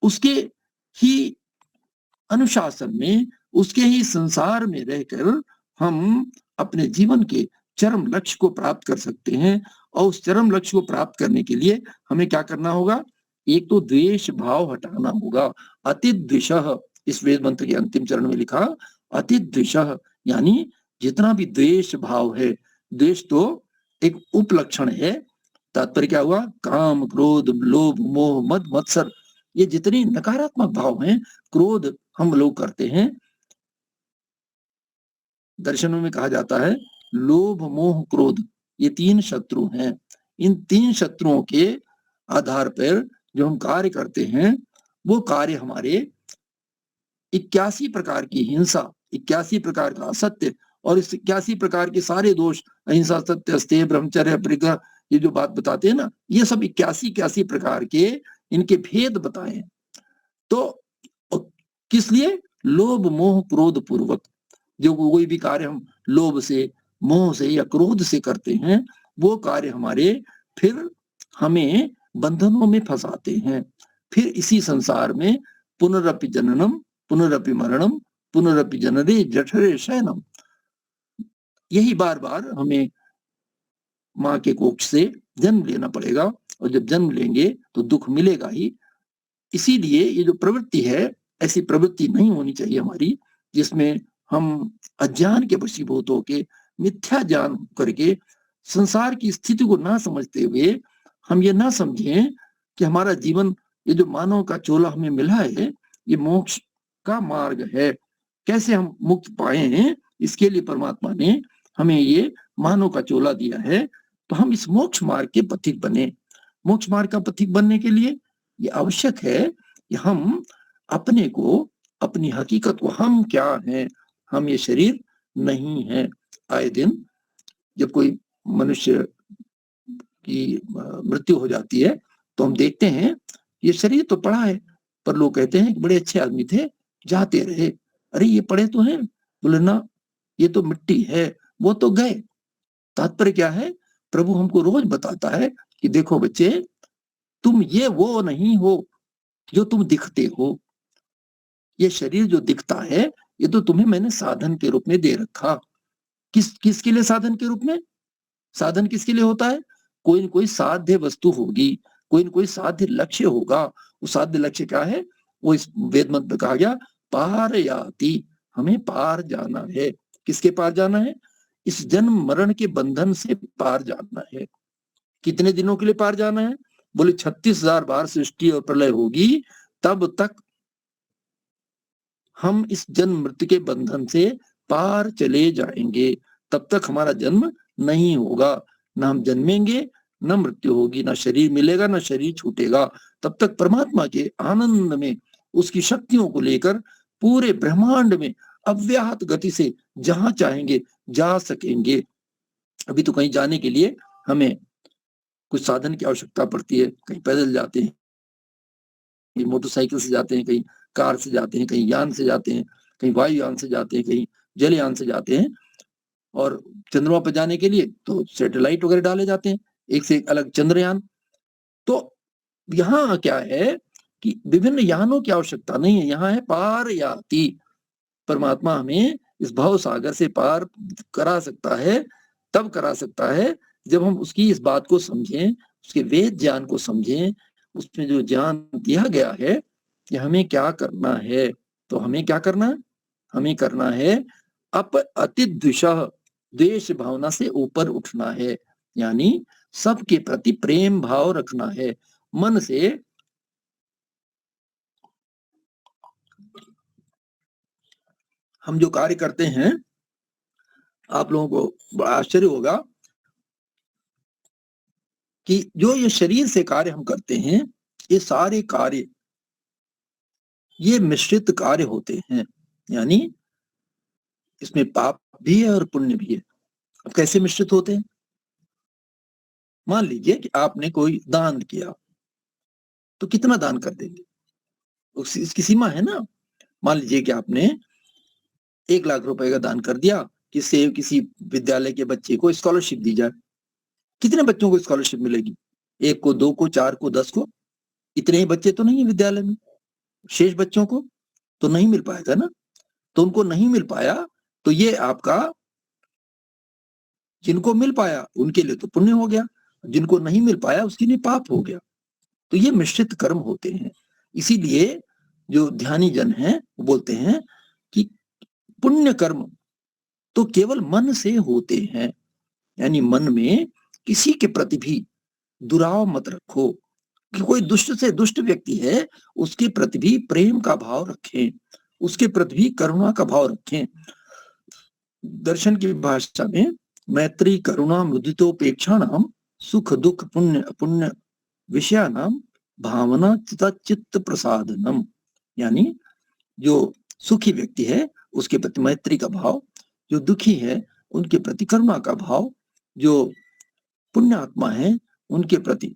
उसके ही अनुशासन में, उसके ही संसार में रहकर हम अपने जीवन के चरम लक्ष्य को प्राप्त कर सकते हैं। और उस चरम लक्ष्य को प्राप्त करने के लिए हमें क्या करना होगा? एक तो द्वेष भाव हटाना होगा। अतिद्वेषः, इस वेद मंत्र के अंतिम चरण में लिखा, अतिद्वेषः यानी जितना भी द्वेष भाव है, द्वेष तो एक उपलक्षण है, तात्पर्य क्या हुआ? काम, क्रोध, लोभ, मोह, मद, मत्सर, ये जितने नकारात्मक भाव हैं, क्रोध हम लोग करते हैं। दर्शनों में कहा जाता है लोभ, मोह, क्रोध, ये तीन शत्रु हैं। इन तीन शत्रुओं के आधार पर जो हम कार्य करते हैं, वो कार्य हमारे 81 प्रकार की हिंसा, 81 प्रकार का असत्य और इस 81 प्रकार के सारे दोष, अहिंसा, सत्य, अस्तेय, ब्रह्मचर्य, परिग्रह, ये जो बात बताते हैं ना, ये सब 81 प्रकार के इनके भेद बताए हैं। तो किस लिए? लोभ, मोह, क्रोध पूर्वक जो कोई भी कार्य हम लोभ से, मोह से या क्रोध से करते हैं, वो कार्य हमारे फिर हमें बंधनों में फंसाते हैं। फिर इसी संसार में पुनरपि जननम, पुनरपि मरणम, पुनरपि जनरे जठरे शयनम, यही बार बार हमें माँ के कोख से जन्म लेना पड़ेगा। और जब जन्म लेंगे तो दुख मिलेगा ही। इसीलिए ये जो प्रवृत्ति है, ऐसी प्रवृत्ति नहीं होनी चाहिए हमारी जिसमें हम अज्ञान के वशीभूत होके, मिथ्या ज्ञान करके, संसार की स्थिति को ना समझते हुए हम ये ना समझें कि हमारा जीवन, ये जो मानव का चोला हमें मिला है, ये मोक्ष का मार्ग है। कैसे हम मुक्त पाए हैं, इसके लिए परमात्मा ने हमें ये मानव का चोला दिया है। तो हम इस मोक्ष मार्ग के पथिक बने। मोक्ष मार्ग का पथिक बनने के लिए ये आवश्यक है कि हम अपने को, अपनी हकीकत को, हम क्या हैं, हम ये शरीर नहीं है। आए दिन जब कोई मनुष्य की मृत्यु हो जाती है तो हम देखते हैं ये शरीर तो पड़ा है, पर लोग कहते हैं कि बड़े अच्छे आदमी थे, जाते रहे। अरे ये पड़े तो हैं? बोले ना, ये तो मिट्टी है, वो तो गए। तात्पर्य क्या है? प्रभु हमको रोज बताता है कि देखो बच्चे, तुम ये वो नहीं हो जो तुम दिखते हो। ये शरीर जो दिखता है ये तो तुम्हें मैंने साधन के रूप में दे रखा। किसके लिए साधन के रूप में? साधन किसके लिए होता है? कोई न कोई साध्य वस्तु होगी, कोई न कोई साध्य लक्ष्य होगा। वो साध्य लक्ष्य क्या है? वो इस वेद मंत्र में कहा गया, पार याति, हमें पार जाना है। किसके पार जाना है? इस जन्म मरण के बंधन से पार जाना है। कितने दिनों के लिए पार जाना है? बोले 36,000 बार सृष्टि और प्रलय होगी तब तक हम इस जन्म मृत्यु के बंधन से पार चले जाएंगे। तब तक हमारा जन्म नहीं होगा, ना हम जन्मेंगे, न मृत्यु होगी, ना शरीर मिलेगा, ना शरीर छूटेगा। तब तक परमात्मा के आनंद में, उसकी शक्तियों को लेकर पूरे ब्रह्मांड में अव्याहत गति से जहां चाहेंगे जा सकेंगे। अभी तो कहीं जाने के लिए हमें कुछ साधन की आवश्यकता पड़ती है। कहीं पैदल जाते हैं, कहीं मोटरसाइकिल से जाते हैं, कहीं कार से जाते हैं, कहीं यान से जाते हैं, कहीं वायुयान से जाते हैं, कहीं जलयान से जाते हैं। और चंद्रमा पर जाने के लिए तो सैटेलाइट वगैरह डाले जाते हैं, एक से एक अलग चंद्रयान। तो यहाँ क्या है कि विभिन्न यानों की आवश्यकता नहीं है, यहाँ है पार याति। परमात्मा हमें इस भव सागर से पार करा सकता है, तब करा सकता है जब हम उसकी इस बात को समझें, उसके वेद ज्ञान को समझें। उसमें जो ज्ञान दिया गया है कि हमें क्या करना है, तो हमें क्या करना है? हमें करना है अतिद्विषः, द्वेष भावना से ऊपर उठना है, यानी सबके प्रति प्रेम भाव रखना है। मन से हम जो कार्य करते हैं, आप लोगों को बड़ा आश्चर्य होगा कि जो ये शरीर से कार्य हम करते हैं, ये सारे कार्य ये मिश्रित कार्य होते हैं, यानी इसमें पाप भी है और पुण्य भी है। अब कैसे मिश्रित होते हैं? मान लीजिए कि आपने कोई दान किया, तो कितना दान कर देंगे? इसकी सीमा है ना। मान लीजिए कि आपने 1 लाख रुपए का दान कर दिया, किससे किसी विद्यालय के बच्चे को स्कॉलरशिप दी जाए। कितने बच्चों को स्कॉलरशिप मिलेगी? 1 को, 2 को, 4 को, 10 को? इतने ही बच्चे तो नहीं है विद्यालय में, शेष बच्चों को तो नहीं मिल पाएगा ना। तो उनको नहीं मिल पाया तो ये आपका, जिनको मिल पाया उनके लिए तो पुण्य हो गया, जिनको नहीं मिल पाया उसके लिए पाप हो गया। तो ये मिश्रित कर्म होते हैं। इसीलिए जो ध्यानी जन हैं वो बोलते हैं कि पुण्य कर्म तो केवल मन से होते हैं, यानी मन में किसी के प्रति भी दुराव मत रखो। कि कोई दुष्ट से दुष्ट व्यक्ति है, उसके प्रति भी प्रेम का भाव रखें, उसके प्रति भी करुणा का भाव रखें। दर्शन की भाषा में मैत्री करुणा मुदितोपेक्षाणाम सुख दुख पुण्य अपुण्य विषयानाम भावना चित्त प्रसादनम, यानी जो सुखी व्यक्ति है उसके प्रति मैत्री का भाव, जो दुखी है उनके प्रति करुणा का भाव, जो पुण्यात्मा है उनके प्रति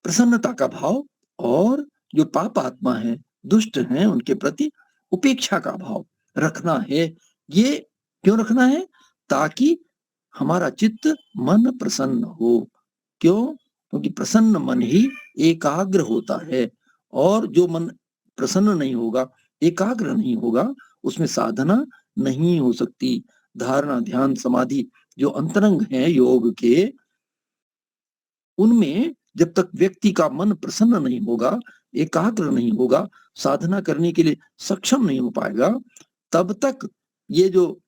प्रसन्नता का भाव, और जो पाप आत्मा है, दुष्ट हैं, उनके प्रति उपेक्षा का भाव रखना है। ये क्यों रखना है? ताकि हमारा चित्त मन प्रसन्न हो। क्यों? क्योंकि प्रसन्न मन ही एकाग्र होता है, और जो मन प्रसन्न नहीं होगा, एकाग्र नहीं होगा, उसमें साधना नहीं हो सकती। धारणा, ध्यान, समाधि जो अंतरंग हैं योग के, उनमें जब तक व्यक्ति का मन प्रसन्न नहीं होगा, एकाग्र नहीं होगा, साधना करने के लिए सक्षम नहीं हो पाएगा, तब तक ये जो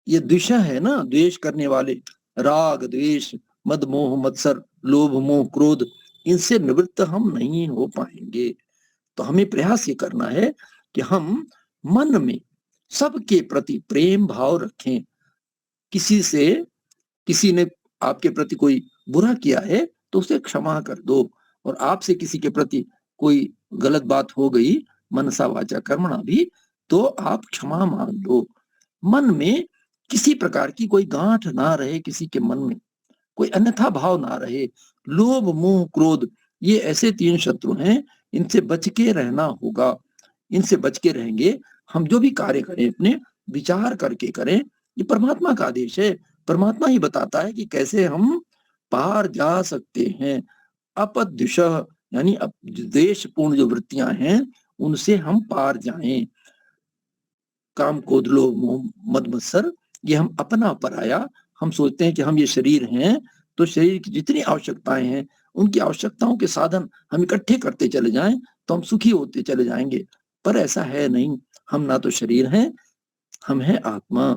ये द्वेष है ना, द्वेष करने वाले, राग द्वेष, मद मोह मत्सर, लोभ मोह क्रोध, इनसे निवृत्त हम नहीं हो पाएंगे। तो हमें प्रयास ये करना है कि हम मन में सबके प्रति प्रेम भाव रखें। किसी ने आपके प्रति कोई बुरा किया है तो उसे क्षमा कर दो, और आपसे किसी के प्रति कोई गलत बात हो गई मनसा वाचा कर्मणा भी, तो आप क्षमा मांग लो। मन में किसी प्रकार की कोई गांठ ना रहे, किसी के मन में कोई अन्यथा भाव ना रहे। लोभ मोह क्रोध ये ऐसे 3 शत्रु हैं, इनसे बच के रहना होगा। इनसे बच के रहेंगे, हम जो भी कार्य करें अपने विचार करके करें। ये परमात्मा का आदेश है, परमात्मा ही बताता है कि कैसे हम पार जा सकते हैं। अपद्विषः यानी द्वेषपूर्ण जो वृत्तियां हैं उनसे हम पार जाएं। काम क्रोध लोभ मोह मद मत्सर ये हम अपना पराया, हम सोचते हैं कि हम ये शरीर हैं, तो शरीर की जितनी आवश्यकताएं हैं उनकी आवश्यकताओं के साधन हम इकट्ठे करते चले जाएं तो हम सुखी होते चले जाएंगे। पर ऐसा है नहीं, हम ना तो शरीर हैं, हम हैं आत्मा,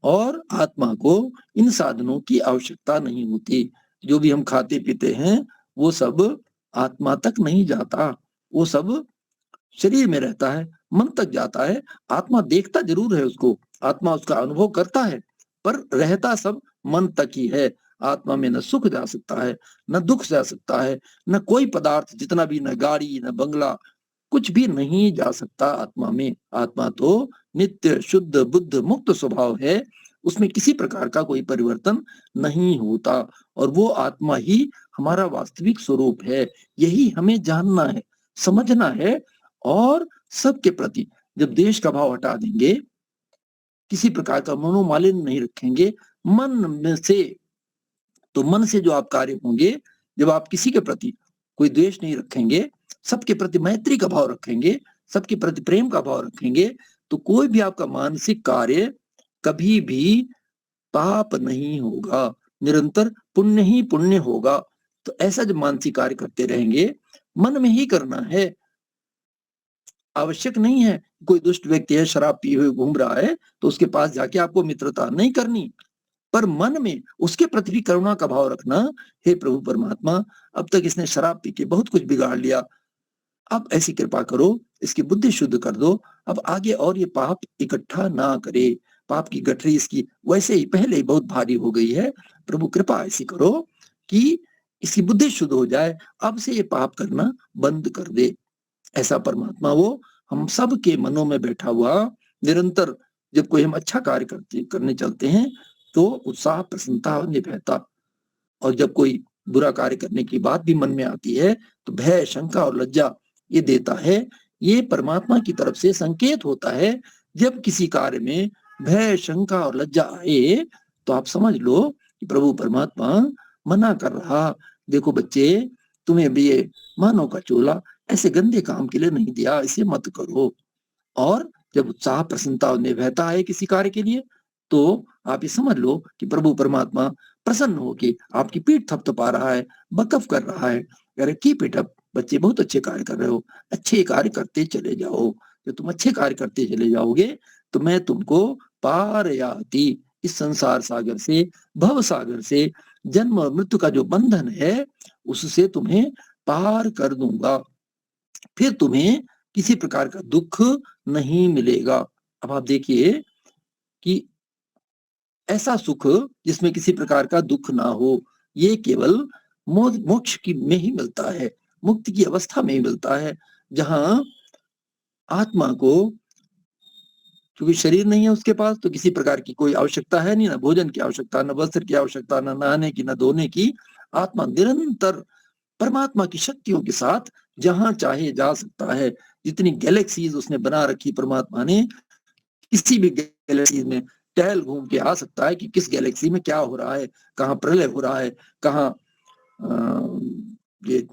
और आत्मा को इन साधनों की आवश्यकता नहीं होती। जो भी हम खाते पीते हैं वो सब आत्मा तक नहीं जाता, वो सब शरीर में रहता है, मन तक जाता है। आत्मा देखता जरूर है उसको, आत्मा उसका अनुभव करता है, पर रहता सब मन तक ही है। आत्मा में न सुख जा सकता है, न दुख जा सकता है, न कोई पदार्थ जितना भी, न गाड़ी न बंगला, कुछ भी नहीं जा सकता आत्मा में। आत्मा तो नित्य शुद्ध बुद्ध मुक्त स्वभाव है, उसमें किसी प्रकार का कोई परिवर्तन नहीं होता, और वो आत्मा ही हमारा वास्तविक स्वरूप है। यही हमें जानना है, समझना है, और सबके प्रति जब द्वेष का भाव हटा देंगे, किसी प्रकार का मनोमालिन्य नहीं रखेंगे मन में से, तो मन से जो आप कार्य होंगे, जब आप किसी के प्रति कोई द्वेष नहीं रखेंगे, सबके प्रति मैत्री का भाव रखेंगे, सबके प्रति प्रेम का भाव रखेंगे, तो कोई भी आपका मानसिक कार्य कभी भी पाप नहीं होगा, निरंतर पुण्य ही पुण्य होगा। तो ऐसा जब मानसिक कार्य करते रहेंगे, मन में ही करना है। आवश्यक नहीं है कोई दुष्ट व्यक्ति है, शराब पिए हुए घूम रहा है, तो उसके पास जाके आपको मित्रता नहीं करनी, पर मन में उसके प्रति भी करुणा का भाव रखना। हे प्रभु परमात्मा, अब तक इसने शराब पी के बहुत कुछ बिगाड़ लिया, अब ऐसी कृपा करो, इसकी बुद्धि शुद्ध कर दो, अब आगे और ये पाप इकट्ठा ना करे। पाप की गठरी इसकी वैसे ही पहले ही बहुत भारी हो गई है, प्रभु कृपा ऐसी करो कि इसकी बुद्धि शुद्ध हो जाए, अब से ये पाप करना बंद कर दे। ऐसा परमात्मा वो हम सब के मनों में बैठा हुआ निरंतर, जब कोई हम अच्छा कार्य करने चलते हैं तो उत्साह प्रसन्नता निभता, और जब कोई बुरा कार्य करने की बात भी मन में आती है तो भय शंका और लज्जा ये देता है। ये परमात्मा की तरफ से संकेत होता है। जब किसी कार्य में भय शंका और लज्जा आए तो आप समझ लो कि प्रभु परमात्मा मना कर रहा, देखो बच्चे, तुम्हें भी ये मानव का चोला ऐसे गंदे काम के लिए नहीं दिया, इसे मत करो। और जब उत्साह प्रसन्नता और निर्भयता है किसी कार्य के लिए, तो आप ये समझ लो कि प्रभु परमात्मा प्रसन्न होके आपकी पीठ थपथपा रहा है, बकफ कर रहा है, अरे कीप इट अप, बच्चे बहुत अच्छे कार्य कर रहे हो, अच्छे कार्य करते चले जाओ। जब तुम अच्छे कार्य करते चले जाओगे तो मैं तुमको पार याति, इस संसार सागर से, भव सागर से, जन्म और मृत्यु का जो बंधन है उससे तुम्हें पार कर दूंगा, फिर तुम्हें किसी प्रकार का दुख नहीं मिलेगा। अब आप देखिए कि ऐसा सुख जिसमें किसी प्रकार का दुख ना हो, ये केवल मोक्ष की में ही मिलता है, मुक्ति की अवस्था में ही मिलता है, जहां आत्मा को, क्योंकि शरीर नहीं है उसके पास, तो किसी प्रकार की कोई आवश्यकता है नहीं, ना भोजन की आवश्यकता, ना वस्त्र की आवश्यकता, ना नहाने की, ना धोने की। आत्मा निरंतर परमात्मा की शक्तियों के साथ जहां चाहे जा सकता है। जितनी गैलेक्सीज उसने बना रखी परमात्मा ने, किसी भी गैलेक्सी में टहल घूम के आ सकता है कि किस गैलेक्सी में क्या हो रहा है, कहाँ प्रलय हो रहा है, कहाँ ये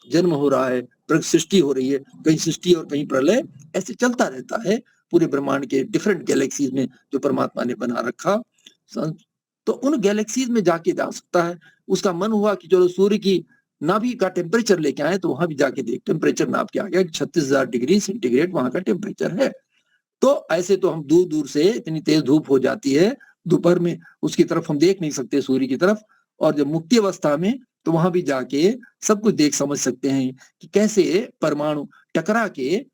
जन्म हो रहा है, सृष्टि हो रही है, कहीं सृष्टि और कहीं प्रलय, ऐसे चलता रहता है पूरे ब्रह्मांड के डिफरेंट गैलेक्सीज में जो परमात्मा ने बना रखा। तो उन गैलेक्सीज में जाके जा सकता है। उसका मन हुआ कि चलो सूर्य की नाभि का टेम्परेचर लेके आए, तो वहां भी जाके देख, टेम्परेचर नाप के आ गया 36,000 डिग्री सेंटीग्रेड वहां का टेम्परेचर है। तो ऐसे तो हम दूर दूर से, इतनी तेज धूप हो जाती है दोपहर में, उसकी तरफ हम देख नहीं सकते सूर्य की तरफ, और जब मुक्ति अवस्था में तो वहां भी जाके सब कुछ देख समझ सकते हैं कि कैसे परमाणु टकरा के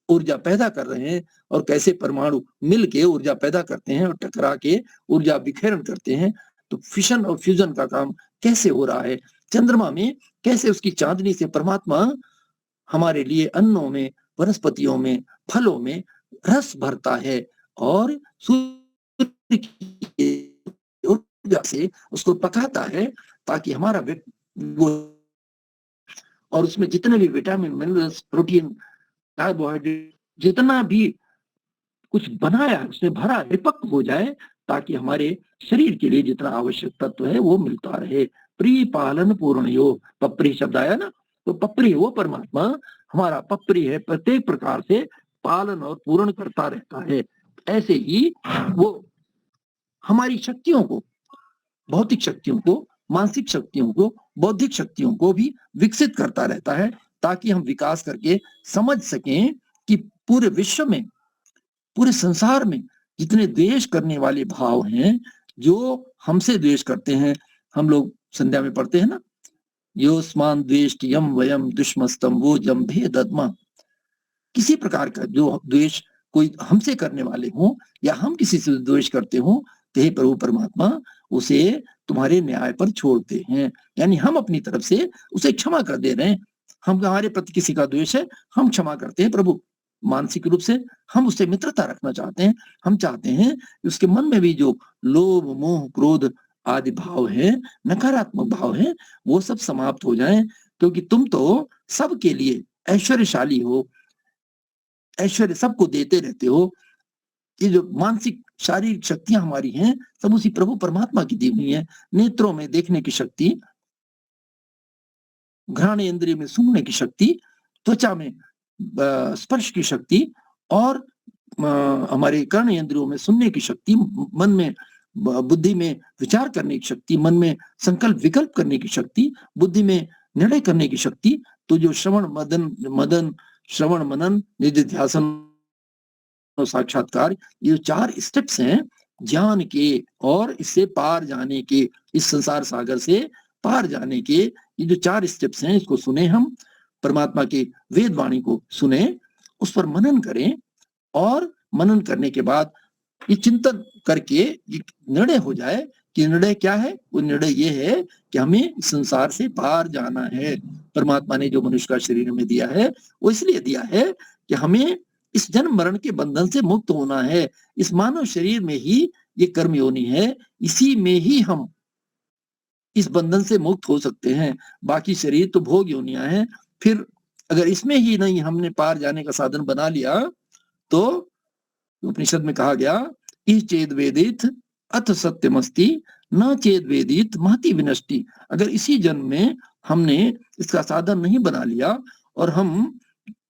ऊर्जा पैदा कर रहे हैं, और कैसे परमाणु मिल के ऊर्जा पैदा करते हैं और टकरा के ऊर्जा विखरण करते हैं। तो फिशन और फ्यूजन का काम कैसे हो रहा है, चंद्रमा में कैसे उसकी चांदनी से परमात्मा हमारे लिए अन्नों में, वनस्पतियों में, फलों में रस भरता है और सूर्य की ऊर्जा से उसको पकाता है ताकि हमारा वो और उसमें जितने भी विटामिन, मिनरल्स, प्रोटीन, कार्बोहाइड्रेट जितना भी कुछ बनाया उसने भरा परिपक्व हो जाए ताकि हमारे शरीर के लिए जितना आवश्यक तत्व है वो मिलता रहे। प्रिपालन पूर्ण योग, पपरी शब्द आया ना, तो पपरी वो परमात्मा हमारा पपरी है, प्रत्येक प्रकार से पालन और पूर्ण करता रहता है। ऐसे ही वो हमारी शक्तियों को, भौतिक शक्तियों को, मानसिक शक्तियों को, बौद्धिक शक्तियों को भी विकसित करता रहता है ताकि हम विकास करके समझ सकें कि पूरे विश्व में, पूरे संसार में जितने द्वेष करने वाले भाव हैं, जो हमसे द्वेष करते हैं, हम लोग संध्या में पढ़ते हैं ना, योस्मान द्वेष्ट यम वयम दुष्मस्तम वो जम भेदत्मा, किसी प्रकार का जो द्वेष कोई हमसे करने वाले हो या हम किसी से द्वेष करते हो, तो हे प्रभु परमात्मा उसे तुम्हारे न्याय पर छोड़ते हैं, यानी हम अपनी तरफ से उसे क्षमा कर दे रहे हैं। हम हमारे प्रति किसी का द्वेष है, हम क्षमा करते हैं प्रभु, मानसिक रूप से हम उससे मित्रता रखना चाहते हैं। हम चाहते हैं कि उसके मन में भी जो लोभ, मोह, क्रोध आदि भाव है, नकारात्मक भाव है, वो सब समाप्त हो जाएं, क्योंकि तुम तो सबके लिए ऐश्वर्यशाली हो, ऐश्वर्य सबको देते रहते हो। ये जो मानसिक शारीरिक शक्तियां हमारी हैं, सब उसी प्रभु परमात्मा की दी हुई है। नेत्रों में देखने की शक्ति, घ्राण इंद्रिय में सूंघने की शक्ति, त्वचा में स्पर्श की शक्ति और हमारे कर्ण इंद्रियों में सुनने की शक्ति, मन में, बुद्धि में विचार करने की शक्ति, मन में संकल्प विकल्प करने की शक्ति, बुद्धि में निर्णय करने की शक्ति। तो जो श्रवण मनन निधिध्यासन और साक्षात्कार, ये 4 स्टेप्स हैं ज्ञान के और इससे पार जाने के, इस संसार सागर से पार जाने के, ये जो 4 स्टेप्स हैं, इसको सुने हम, परमात्मा के वेद वाणी को सुने, उस पर मनन करें और मनन करने के बाद ये चिंतन करके ये निर्णय हो जाए कि निर्णय क्या है। वो निर्णय ये है कि हमें संसार से पार जाना है। परमात्मा ने जो मनुष्य का शरीर में दिया है वो इसलिए दिया है कि हमें इस जन्म मरण के बंधन से मुक्त होना है। इस मानव शरीर में ही ये कर्म योनि है, इसी में ही हम इस बंधन से मुक्त हो सकते हैं। बाकी शरीर तो भोग योनियां हैं। फिर अगर इसमें ही नहीं हमने पार जाने का साधन बना लिया तो उपनिषद में कहा गया, इस चेद वेदित अथ सत्यमस्ति न चेद वेदित महति विनष्टि। अगर इसी जन्म में हमने इसका साधन नहीं बना लिया और हम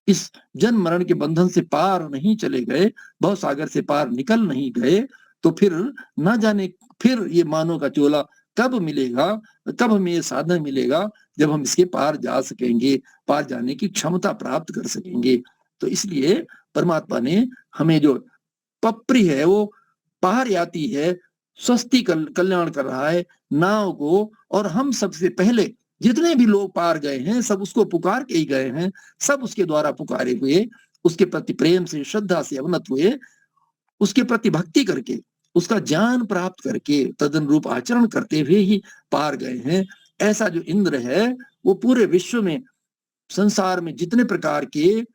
इस जन्म मरण के बंधन से पार नहीं चले गए, भव सागर से पार निकल नहीं गए, तो फिर ना जाने फिर ये मानो का चोला कब मिलेगा, कब हमें ये साधन मिलेगा जब हम इसके पार जा सकेंगे, पार जाने की क्षमता प्राप्त कर सकेंगे। तो इसलिए परमात्मा ने हमें जो पपरी है वो पार याती है, स्वस्ति कल्याण कर रहा है नाव को, और हम सबसे पहले जितने भी लोग पार गए हैं सब उसको पुकार के ही गए हैं, सब उसके द्वारा पुकारे हुए, उसके प्रति प्रेम से, श्रद्धा से अवनत हुए, उसके प्रति भक्ति करके, उसका ज्ञान प्राप्त करके, तदनुरूप आचरण करते हुए ही पार गए हैं। ऐसा जो इंद्र है वो पूरे विश्व में, संसार में जितने प्रकार के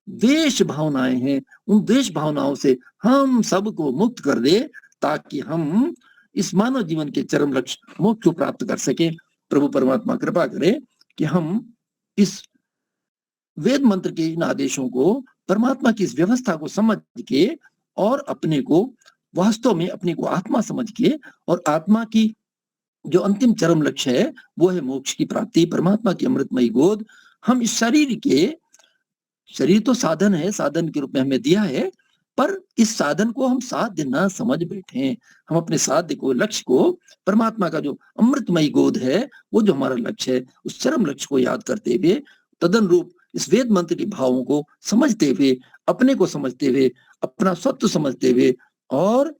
द्वेष भावनाएं हैं, उन द्वेष भावनाओं से हम सबको मुक्त कर दे ताकि हम इस मानव जीवन के चरम लक्ष्य मोक्ष को प्राप्त कर सके। प्रभु परमात्मा कृपा करे कि हम इस वेद मंत्र के इन आदेशों को, परमात्मा की इस व्यवस्था को समझ के और अपने को वास्तव में अपने को आत्मा समझ के, और आत्मा की जो अंतिम चरम लक्ष्य है वो है मोक्ष की प्राप्ति, परमात्मा की अमृतमयी गोद। हम इस शरीर तो साधन है, साधन के रूप में हमें दिया है, पर इस साधन को हम साध्य न समझ बैठे। हम अपने साध्य को, लक्ष्य को, परमात्मा का जो अमृतमयी गोद है वो जो हमारा लक्ष्य है, उस चरम लक्ष्य को याद करते हुए, तदन रूप इस वेद मंत्र के भावों को समझते हुए, अपने को समझते हुए, अपना सत्व समझते हुए और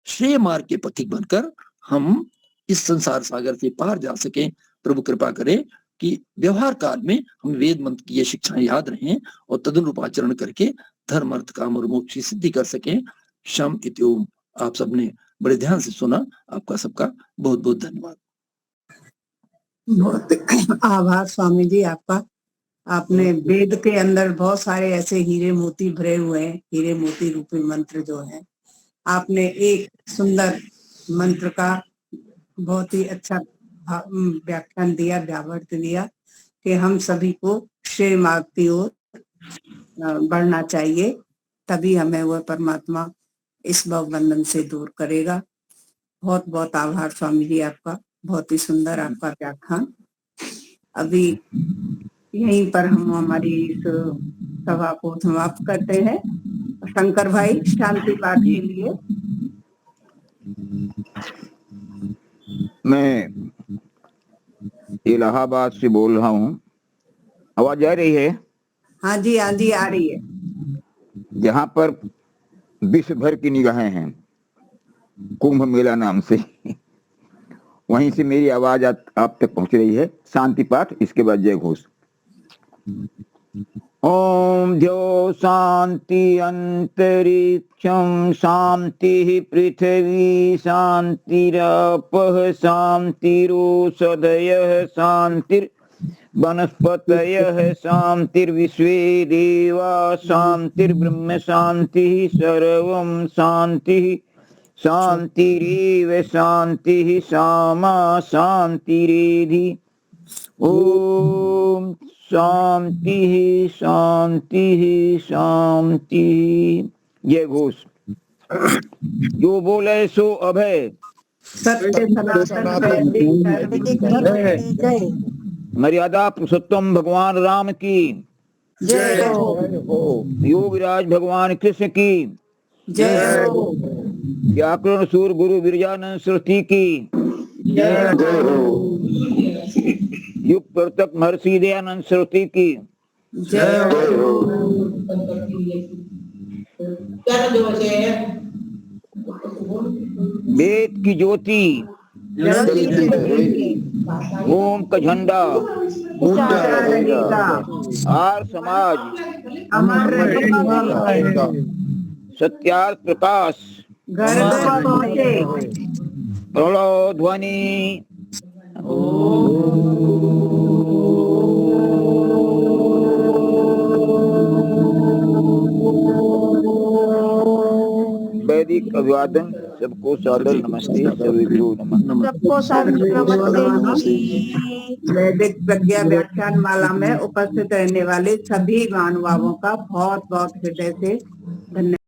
श्रेय मार्ग के पथिक बनकर हम इस संसार सागर से पार जा सकें। प्रभु कृपा करे कि व्यवहार काल में हम वेद मंत्र की ये शिक्षाएं याद रहें और तदनुरूप आचरण करके धर्म, अर्थ, काम और मोक्ष की सिद्धि कर सकें। शम इत्योम। आप सबने बड़े ध्यान से सुना। आपका सबका बहुत बहुत धन्यवाद। बहुत आभार स्वामी जी आपका। आपने वेद के अंदर बहुत सारे ऐसे हीरे मोती भरे हुए हैं, हीरे मोती रूपी मंत्र जो है, आपने एक सुंदर मंत्र का बहुत ही अच्छा व्याख्यान दिया, व्यावर्त दिया कि हम सभी को श्रेय मार्ग की ओर बढ़ना चाहिए, तभी हमें वह परमात्मा इस भव बंधन से दूर करेगा। बहुत बहुत आभार स्वामी जी आपका, बहुत ही सुंदर आपका व्याख्यान। अभी यहीं पर हम हमारी इस सभा को समाप्त करते हैं। शंकर भाई शांति पाठ के लिए। मैं इलाहाबाद से बोल रहा हूँ। आवाज आ रही है? हाँ जी, हाँ जी, आ रही है। जहाँ पर विश्व भर की निगाहें हैं, कुंभ मेला नाम से, वहीं से मेरी आवाज आप तक पहुंच रही है। शांति पाठ, इसके बाद जय घोष। ओम द्यो शांति अंतरिक्षं शांति पृथ्वी शांतिरपः शांतिरोषधयः शांतिर वनस्पतयः शांतिर्विश्वे देवा शांतिर्ब्रह्म शांतिः सर्वं शांतिः शांतिरेव शांतिः सामा शांतिरेधि। ओम शांति शांति शांति। जय घोष। जो बोले सो अभय, सत्य सनातन जय। मर्यादा पुरुषोत्तम भगवान राम की जय हो। योगराज भगवान कृष्ण की जय हो। व्याकरण सूर गुरु विरजानंद सरस्वती की जय हो। युग प्रतक महर्षि दयानंद सरस्वती की जय हो। वेद की ज्योति, ओम का झंडा, आर समाज, अमर सत्यार्थ प्रकाश, घर घर पहुंचे। प्रणव ध्वनि। वैदिक अभिवादन। सबको सादर नमस्ते। सर्वेभ्यो नमः। सबको सादर नमस्ते। वैदिक प्रज्ञा व्याख्यान माला में उपस्थित रहने वाले सभी महानुभावों का बहुत बहुत हृदय से धन्यवाद।